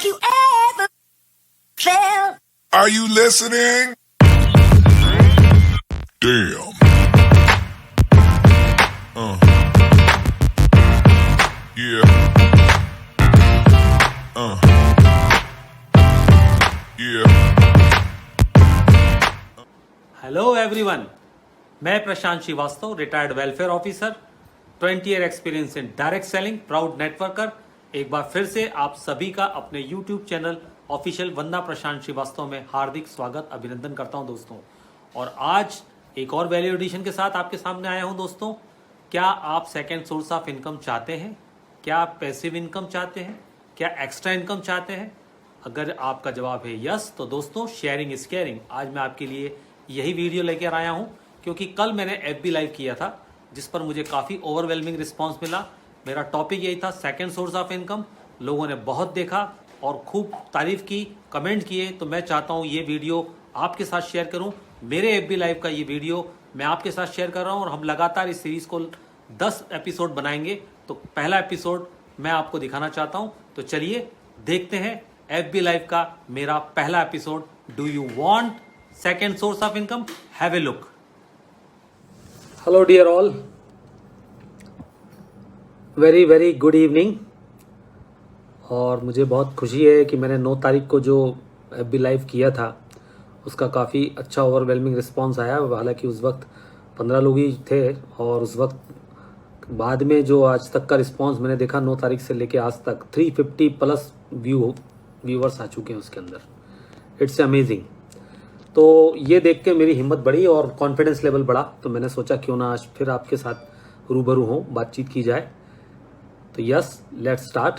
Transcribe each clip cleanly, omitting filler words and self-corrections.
Have you ever felt? Are you listening? Damn. Yeah. Yeah. Hello everyone, मैं Prashant Srivastava, retired welfare officer, 20 year experience in direct selling, proud networker. एक बार फिर से आप सभी का अपने YouTube channel official Vandana Prashant Srivastava में हार्दिक स्वागत अभिनंदन करता हूं दोस्तों। और आज एक और वैल्यू एडिशन के साथ आपके सामने आया हूं दोस्तों। क्या आप सेकेंड सोर्स ऑफ इनकम चाहते हैं? क्या आप पैसिव इनकम चाहते हैं? क्या एक्स्ट्रा इनकम चाहते हैं? अगर आपका जवाब है यस, तो दोस्तों शेयरिंग इज केयरिंग। आज मैं आपके लिए यही वीडियो लेकर आया हूं, क्योंकि कल मैंने एफबी लाइव किया था जिस पर मुझे काफ़ी ओवरवेलमिंग रिस्पांस मिला। मेरा टॉपिक यही था, सेकंड सोर्स ऑफ इनकम। लोगों ने बहुत देखा और खूब तारीफ की, कमेंट किए। तो मैं चाहता हूं ये वीडियो आपके साथ शेयर करूं। मेरे एफबी लाइव का ये वीडियो मैं आपके साथ शेयर कर रहा हूं और हम लगातार इस सीरीज को 10 एपिसोड बनाएंगे। तो पहला एपिसोड मैं आपको दिखाना चाहता हूं। तो चलिए देखते हैं एफबी लाइव का मेरा पहला episode. Do you want second source of income? Have a look. Hello dear all, very very good evening. और मुझे बहुत खुशी है कि मैंने 9 तारीख को जो एफबी लाइव किया था उसका काफ़ी अच्छा ओवरवेलमिंग रिस्पांस आया। हालांकि उस वक्त 15 लोग ही थे और उस वक्त बाद में जो आज तक का रिस्पांस मैंने देखा 9 तारीख से लेके आज तक 350 प्लस व्यूवर्स आ चुके हैं उसके अंदर। It's amazing. तो ये देख के मेरी हिम्मत बढ़ी और कॉन्फिडेंस लेवल बढ़ा। तो मैंने सोचा क्यों ना आज फिर आपके साथ रूबरू हों, बातचीत की जाए। तो यस, लेट्स स्टार्ट।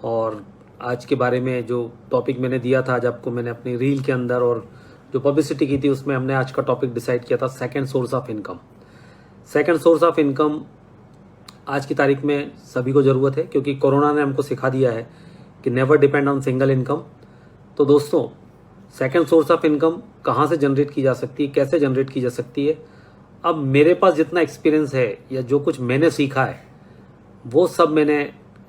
और आज के बारे में जो टॉपिक मैंने दिया था आज आपको, मैंने अपनी रील के अंदर और जो पब्लिसिटी की थी उसमें हमने आज का टॉपिक डिसाइड किया था, second source of income. Second source of income आज की तारीख में सभी को ज़रूरत है, क्योंकि कोरोना ने हमको सिखा दिया है कि never depend on single income. तो दोस्तों, सेकंड सोर्स ऑफ इनकम कहाँ से जनरेट की जा सकती है, कैसे जनरेट की जा सकती है? अब मेरे पास जितना एक्सपीरियंस है या जो कुछ मैंने सीखा है वो सब मैंने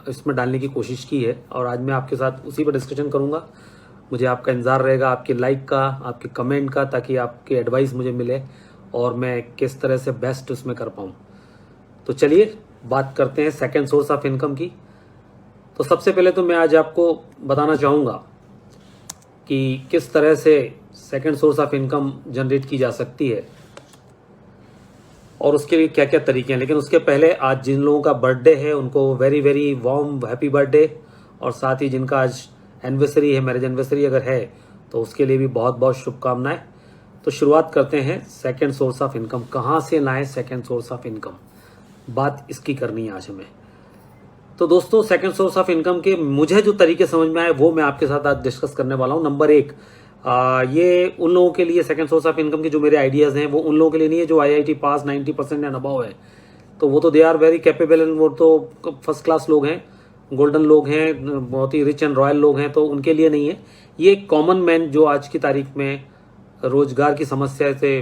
इसमें डालने की कोशिश की है और आज मैं आपके साथ उसी पर डिस्कशन करूंगा। मुझे आपका इंतज़ार रहेगा, आपके लाइक का, आपके कमेंट का, ताकि आपके एडवाइस मुझे मिले और मैं किस तरह से बेस्ट उसमें कर पाऊँ। तो चलिए बात करते हैं सेकंड सोर्स ऑफ इनकम की। तो सबसे पहले तो मैं आज आपको बताना चाहूँगा कि किस तरह से second source of income generate की जा सकती है और उसके लिए क्या क्या तरीके हैं। लेकिन उसके पहले आज जिन लोगों का बर्थडे है उनको very very warm happy birthday, और साथ ही जिनका आज एनिवर्सरी है, मैरिज एनिवर्सरी अगर है तो उसके लिए भी बहुत बहुत शुभकामनाएं। तो शुरुआत करते हैं सेकंड सोर्स ऑफ इनकम। कहाँ से लाएं सेकंड सोर्स ऑफ इनकम, बात इसकी करनी है आज हमें। तो दोस्तों, सेकंड सोर्स ऑफ इनकम के मुझे जो तरीके समझ में आए वो मैं आपके साथ आज डिस्कस करने वाला हूँ। नंबर 1, ये उन लोगों के लिए सेकंड सोर्स ऑफ इनकम के जो मेरे आइडियाज़ हैं वो उन लोगों के लिए नहीं है जो IIT पास 90% एंड अबव है। तो वो तो they are very capable and वो तो फर्स्ट क्लास लोग हैं, गोल्डन लोग हैं, बहुत ही रिच एंड रॉयल लोग हैं, तो उनके लिए नहीं है। ये कॉमन मैन जो आज की तारीख में रोजगार की समस्या से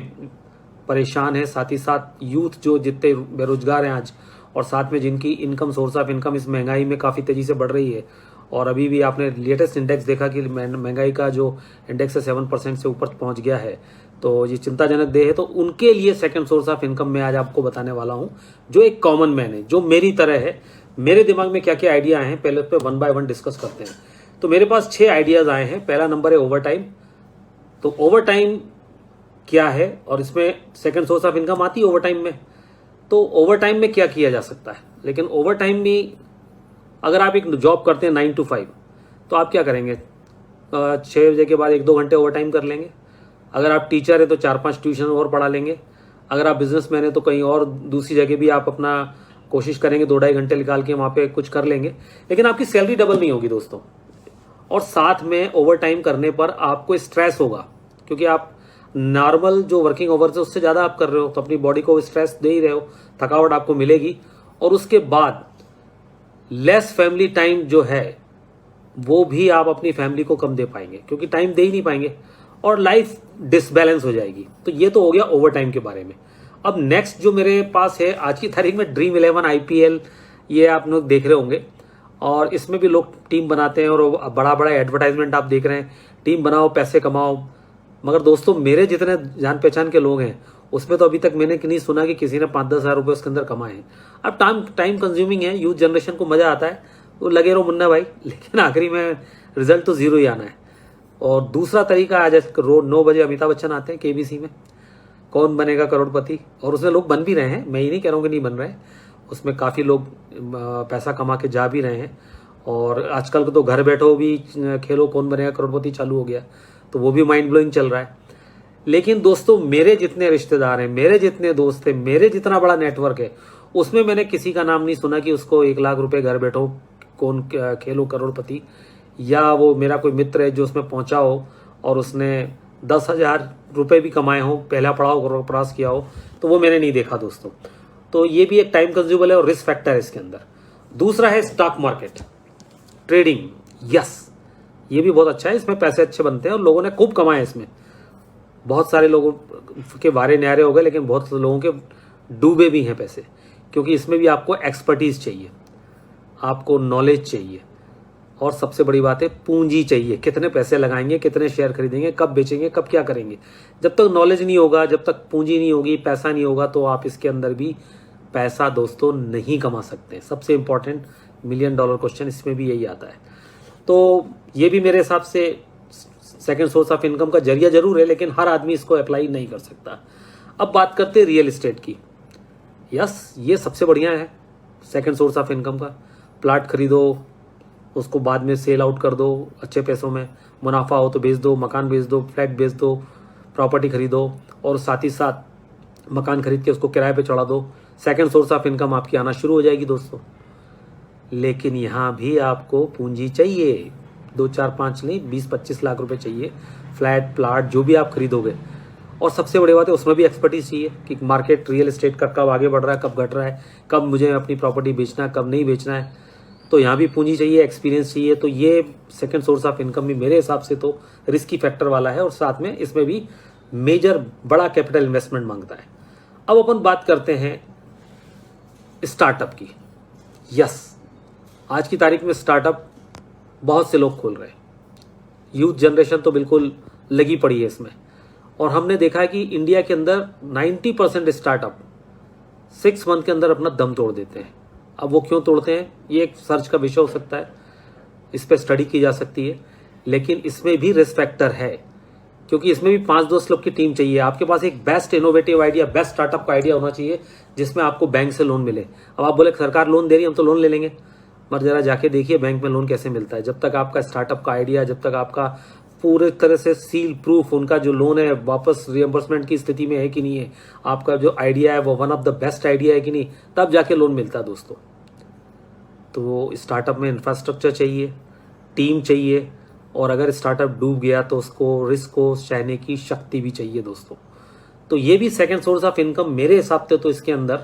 परेशान है, साथ ही साथ यूथ जो जितने बेरोजगार हैं आज, और साथ में जिनकी इनकम सोर्स ऑफ इनकम इस महंगाई में काफ़ी तेज़ी से बढ़ रही है। और अभी भी आपने लेटेस्ट इंडेक्स देखा कि महंगाई का जो इंडेक्स है 7% से ऊपर पहुंच गया है। तो ये चिंताजनक देह है। तो उनके लिए सेकंड सोर्स ऑफ इनकम मैं आज आपको बताने वाला हूं, जो एक कॉमन मैन है, जो मेरी तरह है। मेरे दिमाग में क्या क्या आइडिया आए हैं पहले उस पर 1 बाय 1 डिस्कस करते हैं। तो मेरे पास 6 आइडियाज आए हैं। पहला नंबर है ओवर टाइम। तो ओवर टाइम क्या है और इसमें सेकंड सोर्स ऑफ इनकम आती है ओवर टाइम में। तो ओवर टाइम में क्या किया जा सकता है? लेकिन ओवर टाइम भी अगर आप एक जॉब करते हैं 9 to 5, तो आप क्या करेंगे? 6 बजे के बाद 1-2 घंटे ओवर टाइम कर लेंगे। अगर आप टीचर है तो 4-5 ट्यूशन और पढ़ा लेंगे। अगर आप बिजनेसमैन है तो कहीं और दूसरी जगह भी आप अपना कोशिश करेंगे 2-2.5 घंटे निकाल के वहाँ पे कुछ कर लेंगे। लेकिन आपकी सैलरी डबल नहीं होगी दोस्तों। और साथ में ओवर टाइम करने पर आपको स्ट्रेस होगा, क्योंकि आप नॉर्मल जो वर्किंग आवर्स है उससे ज़्यादा आप कर रहे हो, तो अपनी बॉडी को स्ट्रेस दे ही रहे हो, थकावट आपको मिलेगी। और उसके बाद लेस फैमिली टाइम जो है वो भी आप अपनी फैमिली को कम दे पाएंगे, क्योंकि टाइम दे ही नहीं पाएंगे और लाइफ डिसबैलेंस हो जाएगी। तो ये तो हो गया ओवर टाइम के बारे में। अब नेक्स्ट जो मेरे पास है आज की तारीख में ड्रीम 11 IPL, ये आप लोग देख रहे होंगे। और इसमें भी लोग टीम बनाते हैं और बड़ा बड़ा एडवर्टाइजमेंट आप देख रहे हैं, टीम बनाओ पैसे कमाओ। मगर दोस्तों मेरे जितने जान पहचान के लोग हैं उसमें तो अभी तक मैंने नहीं सुना कि किसी ने 5-10 हज़ार रुपये उसके अंदर कमाए हैं। अब टाइम कंज्यूमिंग है, यूथ जनरेशन को मज़ा आता है तो लगे रहो मुन्ना भाई, लेकिन आखिरी में रिजल्ट तो ज़ीरो ही आना है। और दूसरा तरीका आज रोज 9 बजे अमिताभ बच्चन आते हैं केबीसी में, कौन बनेगा करोड़पति, और उसमें लोग बन भी रहे हैं, मैं ही नहीं कह रहा हूँ कि नहीं बन रहे, उसमें काफ़ी लोग पैसा कमा के जा भी रहे हैं। और आजकल तो घर बैठो भी खेलो कौन बनेगा करोड़पति चालू हो गया, तो वो भी माइंड ब्लोइंग चल रहा है। लेकिन दोस्तों मेरे जितने रिश्तेदार हैं, मेरे जितने दोस्त हैं, मेरे जितना बड़ा नेटवर्क है, उसमें मैंने किसी का नाम नहीं सुना कि उसको 1 लाख रुपए घर बैठो कौन खेलो करोड़पति, या वो मेरा कोई मित्र है जो उसमें पहुंचा हो और उसने 10,000 रुपये भी कमाए हो, पहला पड़ाव क्रॉस किया हो, तो वो मैंने नहीं देखा दोस्तों। तो ये भी एक टाइम कंज्यूमेबल है और रिस्क फैक्टर है इसके अंदर। दूसरा है स्टॉक मार्केट ट्रेडिंग, यस ये भी बहुत अच्छा है, इसमें पैसे अच्छे बनते हैं और लोगों ने खूब कमाए इसमें। बहुत सारे लोगों के वारे न्यारे हो गए, लेकिन बहुत लोगों के डूबे भी हैं पैसे, क्योंकि इसमें भी आपको एक्सपर्टीज चाहिए, आपको नॉलेज चाहिए, और सबसे बड़ी बात है पूंजी चाहिए। कितने पैसे लगाएंगे, कितने शेयर खरीदेंगे, कब बेचेंगे, कब क्या करेंगे। जब तक नॉलेज नहीं होगा, जब तक पूंजी नहीं होगी, पैसा नहीं होगा, तो आप इसके अंदर भी पैसा दोस्तों नहीं कमा सकते। सबसे इंपॉर्टेंट $1 मिलियन क्वेश्चन इसमें भी यही आता है। तो ये भी मेरे हिसाब से सेकेंड सोर्स ऑफ इनकम का जरिया जरूर है, लेकिन हर आदमी इसको अप्लाई नहीं कर सकता। अब बात करते हैं रियल एस्टेट की। यस ये सबसे बढ़िया है सेकेंड सोर्स ऑफ इनकम का। प्लाट खरीदो, उसको बाद में सेल आउट कर दो, अच्छे पैसों में मुनाफा हो तो बेच दो, मकान बेच दो, फ्लैट बेच दो, प्रॉपर्टी खरीदो, और साथ ही साथ मकान खरीद के उसको किराए पे चढ़ा दो। सेकेंड सोर्स ऑफ इनकम आपकी आना शुरू हो जाएगी दोस्तों। लेकिन यहाँ भी आपको पूंजी चाहिए, 2, 4, 5 नहीं 20-25 लाख रुपए चाहिए। फ्लैट प्लाट जो भी आप खरीदोगे, और सबसे बड़ी बात है उसमें भी एक्सपर्टीज चाहिए कि मार्केट रियल एस्टेट का कब आगे बढ़ रहा है, कब घट रहा है, कब मुझे अपनी प्रॉपर्टी बेचना है, कब नहीं बेचना है। तो यहाँ भी पूंजी चाहिए, एक्सपीरियंस चाहिए। तो ये सेकंड सोर्स ऑफ इनकम भी मेरे हिसाब से तो रिस्की फैक्टर वाला है, और साथ में इसमें भी मेजर बड़ा कैपिटल इन्वेस्टमेंट मांगता है। अब अपन बात करते हैं स्टार्टअप की। यस आज की तारीख में स्टार्टअप बहुत से लोग खोल रहे हैं, यूथ जनरेशन तो बिल्कुल लगी पड़ी है इसमें। और हमने देखा है कि इंडिया के अंदर 90% स्टार्टअप 6 मंथ के अंदर अपना दम तोड़ देते हैं। अब वो क्यों तोड़ते हैं, ये एक सर्च का विषय हो सकता है, इस पर स्टडी की जा सकती है। लेकिन इसमें भी रिस्क फैक्टर है, क्योंकि इसमें भी 5-10 लोग की टीम चाहिए। आपके पास एक best innovative idea, best startup का आइडिया होना चाहिए, जिसमें आपको बैंक से लोन मिले। अब आप बोले सरकार लोन दे रही है, हम तो लोन ले लेंगे, मगर जरा जाके देखिए बैंक में लोन कैसे मिलता है। जब तक आपका स्टार्टअप का आइडिया, जब तक आपका पूरे तरह से सील प्रूफ उनका जो लोन है वापस रिएम्बर्समेंट की स्थिति में है कि नहीं है, आपका जो आइडिया है वो one of the best idea है कि नहीं, तब जाके लोन मिलता है दोस्तों। तो स्टार्टअप में इंफ्रास्ट्रक्चर चाहिए, टीम चाहिए, और अगर स्टार्टअप डूब गया तो उसको रिस्क को सहने की शक्ति भी चाहिए दोस्तों। तो ये भी सेकंड सोर्स ऑफ इनकम मेरे हिसाब से तो इसके अंदर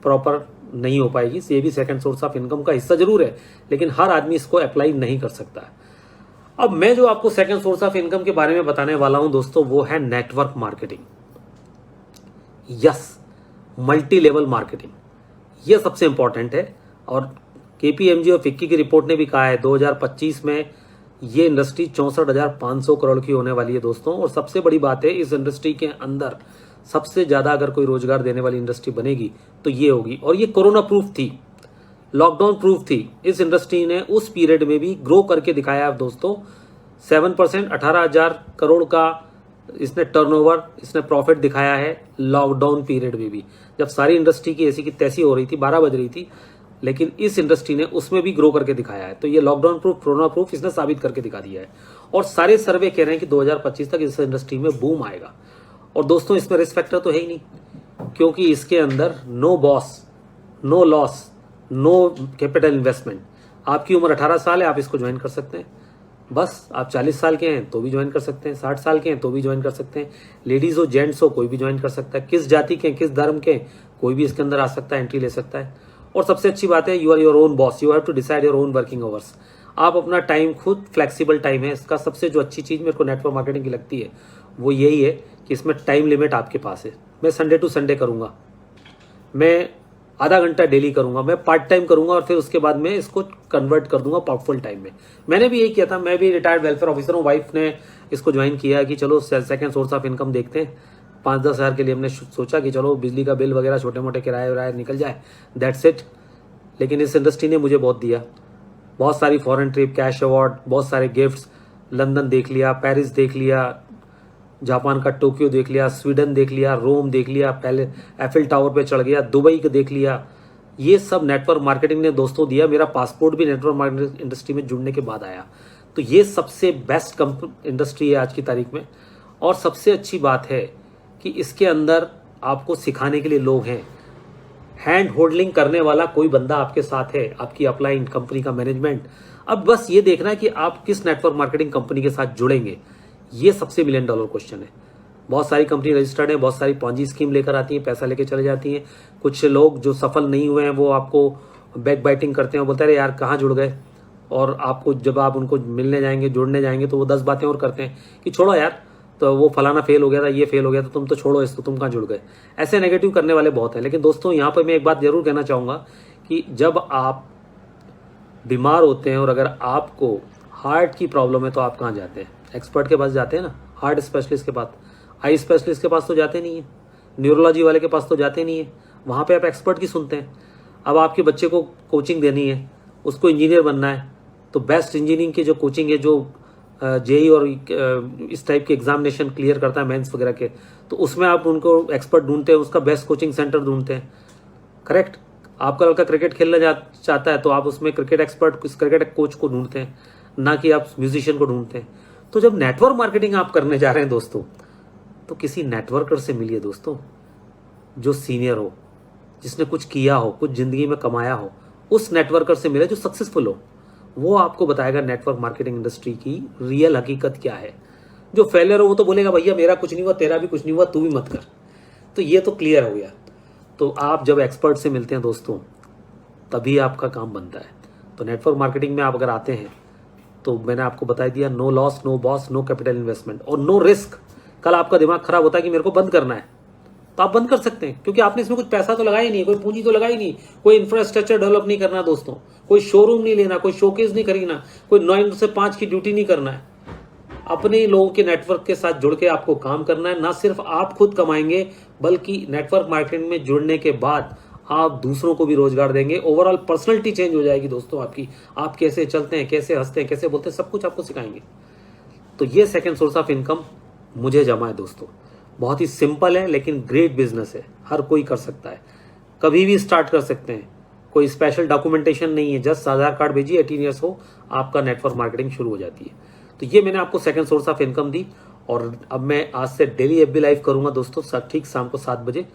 प्रॉपर नहीं हो पाएगी। ये भी सेकंड सोर्स ऑफ इनकम का हिस्सा जरूर है, लेकिन हर आदमी इसको अप्लाई नहीं कर सकता। अब मैं जो आपको सेकंड सोर्स ऑफ इनकम के बारे में बताने वाला हूं दोस्तों, वो है network marketing. Yes multi level marketing, ये सबसे इंपॉर्टेंट है। और KPMG और फिक्की की रिपोर्ट ने भी कहा है 2025 में ये इंडस्ट्री 64,500 करोड़ की होने वाली है दोस्तों। और सबसे बड़ी बात है, इस इंडस्ट्री के अंदर सबसे ज्यादा अगर कोई रोजगार देने वाली इंडस्ट्री बनेगी तो ये होगी। और ये कोरोना प्रूफ थी, लॉकडाउन प्रूफ थी। इस इंडस्ट्री ने उस पीरियड में भी ग्रो करके दिखाया है दोस्तों। 7% 18,000 करोड़ का इसने टर्नओवर, इसने प्रॉफिट दिखाया है लॉकडाउन पीरियड में भी, जब सारी इंडस्ट्री की ऐसी की तैसी हो रही थी, 12 बज रही थी, लेकिन इस इंडस्ट्री ने उसमें भी ग्रो करके दिखाया है। तो ये लॉकडाउन प्रूफ, कोरोना प्रूफ इसने साबित करके दिखा दिया है। और सारे सर्वे कह रहे हैं कि 2025 तक इस इंडस्ट्री में बूम आएगा। और दोस्तों इसमें रिस्क फैक्टर तो है ही नहीं, क्योंकि इसके अंदर no boss, no loss, no capital investment. आपकी उम्र 18 साल है, आप इसको ज्वाइन कर सकते हैं। बस आप 40 साल के हैं तो भी ज्वाइन कर सकते हैं, 60 साल के हैं तो भी ज्वाइन कर सकते हैं, लेडीज हो जेंट्स हो कोई भी ज्वाइन कर सकता है, किस जाति के, किस धर्म के, कोई भी इसके अंदर आ सकता है, एंट्री ले सकता है। और सबसे अच्छी बात है, you are your own boss, you have to decide your own working hours. आप अपना टाइम खुद, फ्लेक्सिबल टाइम है इसका। सबसे जो अच्छी चीज़ मेरे को नेटवर्क मार्केटिंग की लगती है वो यही है कि इसमें टाइम लिमिट आपके पास है। मैं संडे टू संडे करूँगा, मैं आधा घंटा डेली करूंगा, मैं पार्ट टाइम करूंगा और फिर उसके बाद में इसको कन्वर्ट कर दूंगा फुल टाइम में। मैंने भी यही किया था, मैं भी रिटायर्ड वेलफेयर ऑफिसर हूँ, वाइफ ने इसको ज्वाइन किया कि चलो सेकंड सोर्स ऑफ इनकम देखते हैं। 5-10 हज़ार के लिए हमने सोचा कि चलो बिजली का बिल वगैरह छोटे मोटे किराए वराए निकल जाए, दैट्स इट। लेकिन इस इंडस्ट्री ने मुझे बहुत दिया, बहुत सारी फॉरेन ट्रिप, कैश अवार्ड, बहुत सारे गिफ्ट्स, लंदन देख लिया, पेरिस देख लिया, जापान का टोक्यो देख लिया, स्वीडन देख लिया, रोम देख लिया, पहले एफिल टावर पे चढ़ गया, दुबई का देख लिया। ये सब नेटवर्क मार्केटिंग ने दोस्तों दिया। मेरा पासपोर्ट भी नेटवर्क मार्केटिंग इंडस्ट्री में जुड़ने के बाद आया। तो ये सबसे बेस्ट इंडस्ट्री है आज की तारीख में। और सबसे अच्छी बात है कि इसके अंदर आपको सिखाने के लिए लोग हैं, हैंड होल्डिंग करने वाला कोई बंदा आपके साथ है, आपकी अपलाइन कंपनी का मैनेजमेंट। अब बस ये देखना है कि आप किस नेटवर्क मार्केटिंग कंपनी के साथ जुड़ेंगे, ये सबसे $1 मिलियन क्वेश्चन है। बहुत सारी कंपनी रजिस्टर्ड है, बहुत सारी पॉन्जी स्कीम लेकर आती हैं, पैसा लेके चले जाती हैं। कुछ लोग जो सफल नहीं हुए हैं वो आपको बैक बाइटिंग करते हैं, बोलते हैं यार कहाँ जुड़ गए, और आपको जब आप उनको मिलने जाएंगे, जुड़ने जाएंगे तो वो 10 बातें और करते हैं कि छोड़ो यार, तो वो फलाना फेल हो गया था, ये फेल हो गया था, तुम तो छोड़ो इसको, तुम कहाँ जुड़ गए। ऐसे नेगेटिव करने वाले बहुत हैं। लेकिन दोस्तों यहाँ पर मैं एक बात जरूर कहना चाहूँगा कि जब आप बीमार होते हैं और अगर आपको हार्ट की प्रॉब्लम है तो आप कहाँ जाते हैं? एक्सपर्ट के पास जाते हैं ना, हार्ट स्पेशलिस्ट के पास। आई स्पेशलिस्ट के पास तो जाते नहीं है, न्यूरोलॉजी वाले के पास तो जाते नहीं है, वहाँ पे आप एक्सपर्ट की सुनते हैं। अब आपके बच्चे को कोचिंग देनी है, उसको इंजीनियर बनना है, तो बेस्ट इंजीनियरिंग की जो कोचिंग है, जो जेई और इस टाइप के एग्जामिनेशन क्लियर करता है मेंस वगैरह के, तो उसमें आप उनको एक्सपर्ट ढूंढते हैं, उसका बेस्ट कोचिंग सेंटर ढूंढते हैं। करेक्ट। आपका लड़का क्रिकेट खेलना चाहता है तो आप उसमें क्रिकेट एक्सपर्ट, क्रिकेट कोच को ढूंढते हैं, ना कि आप म्यूजिशियन को ढूंढते हैं। तो जब नेटवर्क मार्केटिंग आप करने जा रहे हैं दोस्तों, तो किसी नेटवर्कर से मिलिए दोस्तों, जो सीनियर हो, जिसने कुछ किया हो, कुछ जिंदगी में कमाया हो, उस नेटवर्कर से मिले जो सक्सेसफुल हो। वो आपको बताएगा नेटवर्क मार्केटिंग इंडस्ट्री की रियल हकीकत क्या है। जो फेलियर हो वो तो बोलेगा भैया मेरा कुछ नहीं हुआ, तेरा भी कुछ नहीं हुआ, तू भी मत कर। तो ये तो क्लियर हो गया। तो आप जब एक्सपर्ट से मिलते हैं दोस्तों, तभी आपका काम बनता है। तो नेटवर्क मार्केटिंग में आप अगर आते हैं तो मैंने आपको बता दिया, no loss, no boss, no capital investment और नो रिस्क। कल आपका दिमाग खराब होता है कि मेरे को बंद करना है, तो आप बंद कर सकते हैं, क्योंकि आपने इसमें कुछ पैसा तो लगाया ही नहीं, कोई पूंजी तो लगाई नहीं, कोई इंफ्रास्ट्रक्चर डेवलप नहीं करना दोस्तों, कोई शोरूम नहीं लेना, कोई शोकेस नहीं खरीदना, कोई 9 से 5 की ड्यूटी नहीं करना है। अपने लोगों के नेटवर्क के साथ जुड़ के आपको काम करना है। ना सिर्फ आप खुद कमाएंगे, बल्कि नेटवर्क मार्केटिंग में जुड़ने के बाद आप दूसरों को भी रोजगार देंगे। ओवरऑल पर्सनैलिटी चेंज हो जाएगी दोस्तों आपकी। आप कैसे चलते हैं, कैसे हंसते हैं, कैसे बोलते हैं, सब कुछ आपको सिखाएंगे। तो ये सेकंड सोर्स ऑफ इनकम मुझे जमा है दोस्तों। बहुत ही सिंपल है लेकिन ग्रेट बिजनेस है, हर कोई कर सकता है, कभी भी स्टार्ट कर सकते हैं। कोई स्पेशल डॉक्यूमेंटेशन नहीं है, जस्ट आधार कार्ड भेजिए, 18 ईयर्स हो, आपका नेटवर्क मार्केटिंग शुरू हो जाती है। तो ये मैंने आपको सेकंड सोर्स ऑफ इनकम दी। और अब मैं आज से डेली एफबी लाइव करूंगा दोस्तों, ठीक शाम को 7 बजे।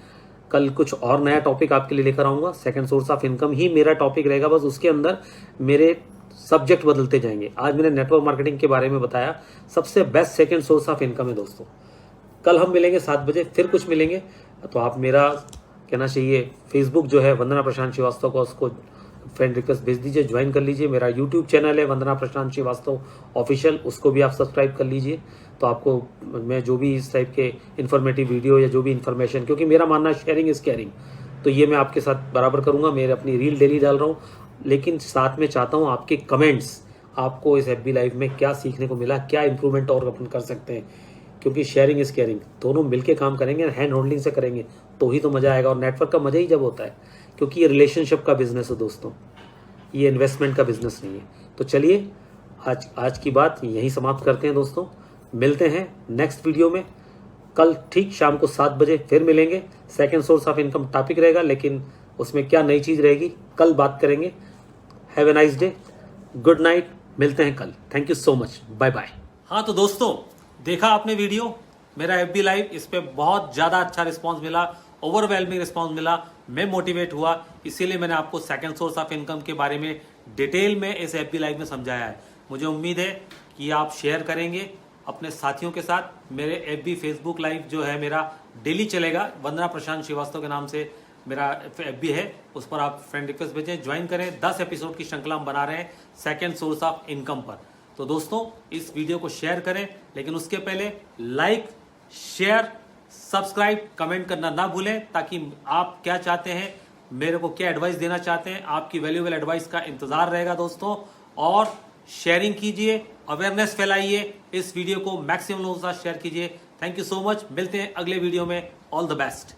कल कुछ और नया टॉपिक आपके लिए लेकर आऊंगा। सेकंड सोर्स ऑफ इनकम ही मेरा टॉपिक रहेगा, बस उसके अंदर मेरे सब्जेक्ट बदलते जाएंगे। आज मैंने नेटवर्क मार्केटिंग के बारे में बताया, सबसे best second source of income है दोस्तों। कल हम मिलेंगे 7 बजे, फिर कुछ मिलेंगे। तो आप मेरा कहना चाहिए फेसबुक जो है वंदना प्रशांत श्रीवास्तव को, उसको फ्रेंड रिक्वेस्ट भेज दीजिए, ज्वाइन कर लीजिए। मेरा यूट्यूब चैनल है वंदना प्रशांत श्रीवास्तव ऑफिशियल, उसको भी आप सब्सक्राइब कर लीजिए। तो आपको मैं जो भी इस टाइप के इन्फॉर्मेटिव वीडियो या जो भी इन्फॉर्मेशन, क्योंकि मेरा मानना शेयरिंग इज केयरिंग, तो ये मैं आपके साथ बराबर करूंगा। मेरे अपनी रील डेली डाल रहा हूँ, लेकिन साथ में चाहता हूँ आपके कमेंट्स, आपको इस एफबी लाइव में क्या सीखने को मिला, क्या इंप्रूवमेंट और अपन कर सकते हैं। क्योंकि शेयरिंग इज केयरिंग, दोनों मिलके काम करेंगे, हैंड होल्डिंग से करेंगे तो ही तो मजा आएगा। और नेटवर्क का मजा ही जब होता है, क्योंकि ये रिलेशनशिप का बिजनेस है दोस्तों, ये इन्वेस्टमेंट का बिजनेस नहीं है। तो चलिए आज की बात यहीं समाप्त करते हैं दोस्तों। मिलते हैं नेक्स्ट वीडियो में कल ठीक शाम को 7 बजे, फिर मिलेंगे। Second source of income topic रहेगा, लेकिन उसमें क्या नई चीज रहेगी कल बात करेंगे। Have a nice day, good night, मिलते हैं कल। Thank you so much, bye bye. हाँ तो दोस्तों, देखा आपने वीडियो मेरा एफबी लाइव, इस पे बहुत ज्यादा अच्छा रिस्पांस मिला, ओवरवेलमिंग रिस्पांस मिला, मैं मोटिवेट हुआ। इसीलिए मैंने आपको सेकंड सोर्स ऑफ इनकम के बारे में डिटेल में इस एफबी लाइव में समझाया है। मुझे उम्मीद है कि आप शेयर करेंगे अपने साथियों के साथ। मेरे एफबी फेसबुक लाइव जो है मेरा डेली चलेगा, वंदना प्रशांत श्रीवास्तव के नाम से मेरा एफबी है, उस पर आप फ्रेंड रिक्वेस्ट भेजें, ज्वाइन करें। 10 एपिसोड की श्रृंखला हम बना रहे हैं सेकंड सोर्स ऑफ इनकम पर। तो दोस्तों इस वीडियो को शेयर करें, लेकिन उसके पहले लाइक, शेयर, सब्सक्राइब, कमेंट करना ना भूलें, ताकि आप क्या चाहते हैं मेरे को क्या एडवाइस देना चाहते हैं, आपकी वैल्यूएबल एडवाइस का इंतजार रहेगा दोस्तों। और शेयरिंग कीजिए, अवेयरनेस फैलाइए, इस वीडियो को मैक्सिमम लोगों के साथ शेयर कीजिए। थैंक यू सो मच, मिलते हैं अगले वीडियो में। All the best.